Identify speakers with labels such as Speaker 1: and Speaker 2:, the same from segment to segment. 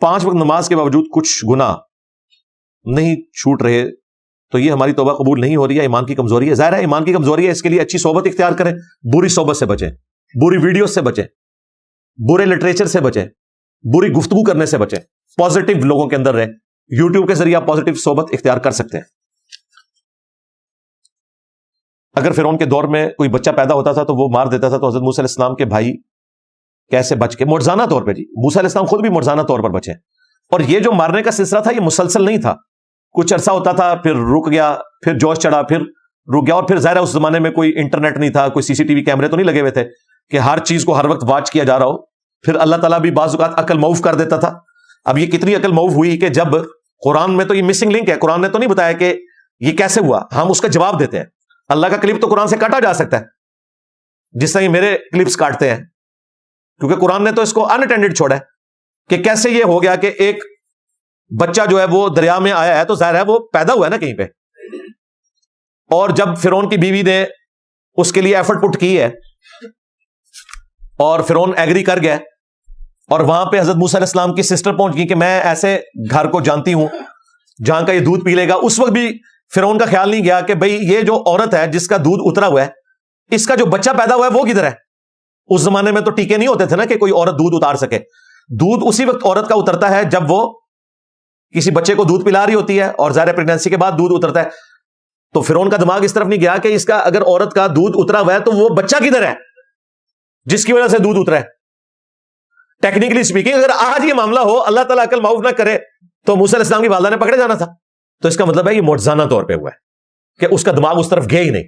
Speaker 1: 5 وقت نماز کے باوجود کچھ گناہ نہیں چھوٹ رہے تو یہ ہماری توبہ قبول نہیں ہو رہی ہے، ایمان کی کمزوری ہے. ظاہر ہے ایمان کی کمزوری ہے، اس کے لیے اچھی صحبت اختیار کریں، بری صحبت سے بچیں، بری ویڈیوز سے بچیں، برے لٹریچر سے بچیں، بری گفتگو کرنے سے بچیں، پازیٹیو لوگوں کے اندر رہیں. یوٹیوب کے ذریعے آپ پازیٹیو صحبت اختیار کر سکتے ہیں. اگر فرعون کے دور میں کوئی بچہ پیدا ہوتا تھا تو وہ مار دیتا تھا، تو حضرت موسیٰ علیہ السلام کے بھائی کیسے بچ کے معجزانہ طور پہ، جی موسیٰ علیہ السلام خود بھی معجزانہ طور پر بچے. اور یہ جو مارنے کا سلسلہ تھا یہ مسلسل نہیں تھا، کچھ عرصہ ہوتا تھا پھر رک گیا، پھر جوش چڑھا، پھر رک گیا. اور پھر ظاہر ہے اس زمانے میں کوئی انٹرنیٹ نہیں تھا، کوئی CCTV کیمرے تو نہیں لگے ہوئے تھے کہ ہر چیز کو ہر وقت واچ کیا جا رہا ہو. پھر اللہ تعالیٰ بھی بعض اوقات عقل معاف کر دیتا تھا. اب یہ کتنی عقل معاف ہوئی کہ جب قرآن میں تو یہ مسنگ لنک ہے، قرآن نے تو نہیں بتایا کہ یہ کیسے ہوا، ہم اس کا جواب دیتے ہیں. اللہ کا کلپ تو قرآن سے کاٹا جا سکتا ہے جس طرح یہ میرے کلپس کاٹتے ہیں، کیونکہ قرآن نے تو اس کو اناٹینڈڈ چھوڑا ہے کہ کیسے یہ ہو گیا کہ ایک بچہ جو ہے وہ دریا میں آیا ہے تو ظاہر ہے وہ پیدا ہوا ہے نا کہیں پہ. اور جب فرعون کی بیوی نے اس کے لیے ایفرٹ پٹ کی ہے اور فرعون ایگری کر گیا، اور وہاں پہ حضرت موسیٰ علیہ السلام کی سسٹر پہنچ گئی کہ میں ایسے گھر کو جانتی ہوں جہاں کا یہ دودھ پی لے گا. اس وقت بھی فرعون کا خیال نہیں گیا کہ بھئی یہ جو عورت ہے جس کا دودھ اترا ہوا ہے، اس کا جو بچہ پیدا ہوا ہے وہ کدھر ہے. اس زمانے میں تو ٹیکے نہیں ہوتے تھے نا کہ کوئی عورت دودھ اتار سکے. دودھ اسی وقت عورت کا اترتا ہے جب وہ کسی بچے کو دودھ پلا رہی ہوتی ہے، اور ظاہر پریگنینسی کے بعد دودھ اترتا ہے. تو فرعون کا دماغ اس طرف نہیں گیا کہ اس کا اگر عورت کا دودھ اترا ہوا ہے تو وہ بچہ کدھر ہے جس کی وجہ سے دودھ اترا ہے. ٹیکنیکلی اسپیکنگ اگر آج یہ معاملہ ہو، اللہ تعالیٰ عقل معاف نہ کرے، تو موسیٰ علیہ السلام کی والدہ نے پکڑے جانا تھا. تو اس کا مطلب ہے یہ معجزانہ طور پہ ہوا ہے کہ اس کا دماغ اس طرف گیا ہی نہیں.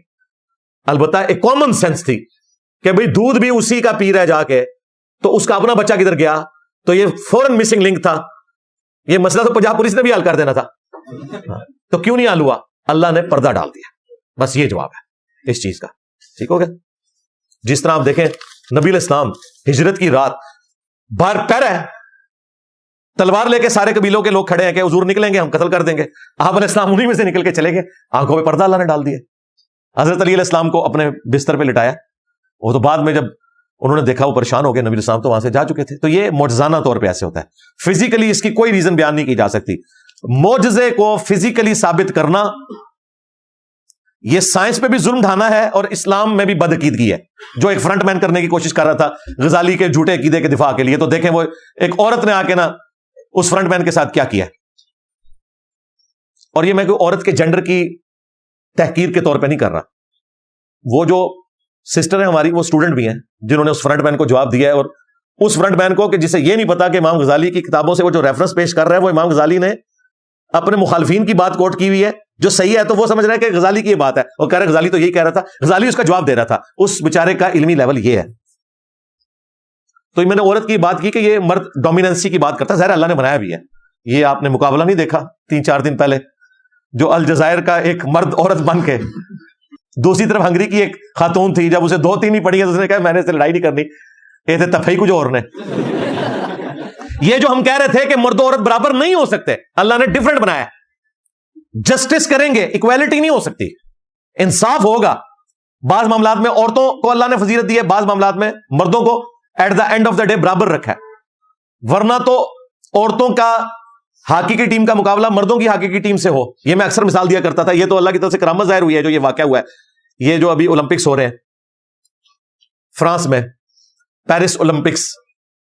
Speaker 1: البتہ ایک کامن سینس تھی کہ بھئی دودھ بھی اسی کا پی رہا ہے جا کے، تو اس کا اپنا بچہ کدھر گیا. تو یہ فوراً مسنگ لنک تھا. یہ مسئلہ تو پنجاب پولیس نے بھی حل کر دینا تھا، تو کیوں نہیں حل ہوا؟ اللہ نے پردہ ڈال دیا. بس یہ جواب ہے اس چیز کا. ٹھیک ہو گیا؟ جس طرح آپ دیکھیں نبی علیہ السلام ہجرت کی رات باہر پیر ہے، تلوار لے کے سارے قبیلوں کے لوگ کھڑے ہیں کہ حضور نکلیں گے ہم قتل کر دیں گے. آپ علیہ السلام انہی میں سے نکل کے چلے گئے، آنکھوں پہ پردہ اللہ نے ڈال دیا. حضرت علی علیہ السلام کو اپنے بستر پہ لٹایا. وہ تو بعد میں جب انہوں نے دیکھا وہ پریشان ہو گئے، نبی علیہ السلام تو وہاں سے جا چکے تھے. تو یہ معجزانہ طور پہ ایسے ہوتا ہے. فزیکلی اس کی کوئی ریزن بیان نہیں کی جا سکتی. معجزے کو فزیکلی ثابت کرنا یہ سائنس پہ بھی ظلم ڈھانا ہے، اور اسلام میں بھی بدعقیدگی ہے جو ایک فرنٹ مین کرنے کی کوشش کر رہا تھا غزالی کے جھوٹے عقیدے کے دفاع کے لیے. تو دیکھیں وہ ایک عورت نے آ کے نا اس فرنٹ مین کے ساتھ کیا کیا. اور یہ میں کوئی عورت کے جینڈر کی تحقیر کے طور پہ نہیں کر رہا. وہ جو سسٹر ہے ہماری، وہ اسٹوڈنٹ بھی ہیں جنہوں نے اس فرنٹ مین کو جواب دیا ہے. اور اس فرنٹ مین کو کہ جسے یہ نہیں پتا کہ امام غزالی کی کتابوں سے وہ جو ریفرنس پیش کر رہا ہے وہ امام غزالی نے اپنے مخالفین کی بات کوٹ کی ہوئی ہے جو صحیح ہے، تو وہ سمجھ رہا ہے کہ غزالی کی یہ بات ہے، اور کہہ رہا ہے غزالی تو یہی کہہ رہا تھا. غزالی اس کا جواب دے رہا تھا. اس بیچارے کا علمی لیول یہ ہے. تو میں نے عورت کی بات کی کہ یہ مرد ڈومیننسی کی بات کرتا ہے. ظاہر اللہ نے بنایا بھی ہے. یہ آپ نے مقابلہ نہیں دیکھا 3-4 دن پہلے جو الجزائر کا ایک مرد عورت بن کے، دوسری طرف ہنگری کی ایک خاتون تھی، جب اسے 2-3 ہی پڑھی ہے تو اس نے کہا میں نے اس سے لڑائی نہیں کرنی، یہ تھے تفہی کچھ اور نے. یہ جو ہم کہہ رہے تھے کہ مرد و عورت برابر نہیں ہو سکتے، اللہ نے ڈفرنٹ بنایا. جسٹس کریں گے، اکویلٹی نہیں ہو سکتی، انصاف ہوگا. بعض معاملات میں عورتوں کو اللہ نے فضیلت دی ہے، بعض معاملات میں مردوں کو at the end of the day برابر رکھا ہے. ورنہ تو عورتوں کا ہاکی کی ٹیم کا مقابلہ مردوں کی ہاکی کی ٹیم سے ہو. یہ میں اکثر مثال دیا کرتا تھا. یہ تو اللہ کی طرف سے کرامت ظاہر ہوئی ہے جو یہ واقعہ ہوا ہے. یہ جو ابھی اولمپکس ہو رہے ہیں فرانس میں، پیرس اولمپکس،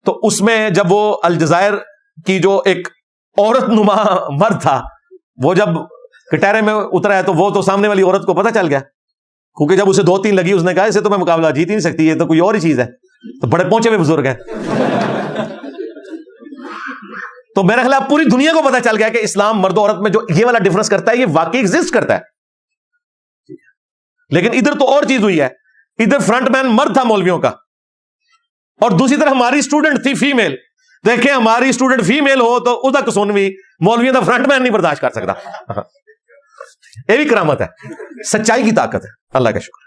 Speaker 1: تو اس میں جب وہ الجزائر کی جو ایک عورت نما مرد تھا، وہ جب کٹہرے میں اترا ہے تو وہ تو سامنے والی عورت کو پتہ چل گیا، کیونکہ جب اسے 2-3 لگی اس نے کہا اسے تو میں مقابلہ جیت ہی نہیں سکتی، یہ تو کوئی اور ہی چیز ہے. تو بڑے پہنچے ہوئے بزرگ ہیں. تو میرا خیال پوری دنیا کو پتہ چل گیا کہ اسلام مرد و عورت میں جو یہ والا ڈفرنس کرتا ہے یہ واقعی ایگزسٹ کرتا ہے. لیکن ادھر تو اور چیز ہوئی ہے. ادھر فرنٹ مین مرد تھا مولویوں کا، اور دوسری طرف ہماری اسٹوڈنٹ تھی فیمیل. دیکھیں ہماری اسٹوڈنٹ فیمیل ہو تو ادھر کسونوی مولویوں کا فرنٹ مین نہیں برداشت کر سکتا. یہ بھی کرامت ہے، سچائی کی طاقت ہے. اللہ کا شکر.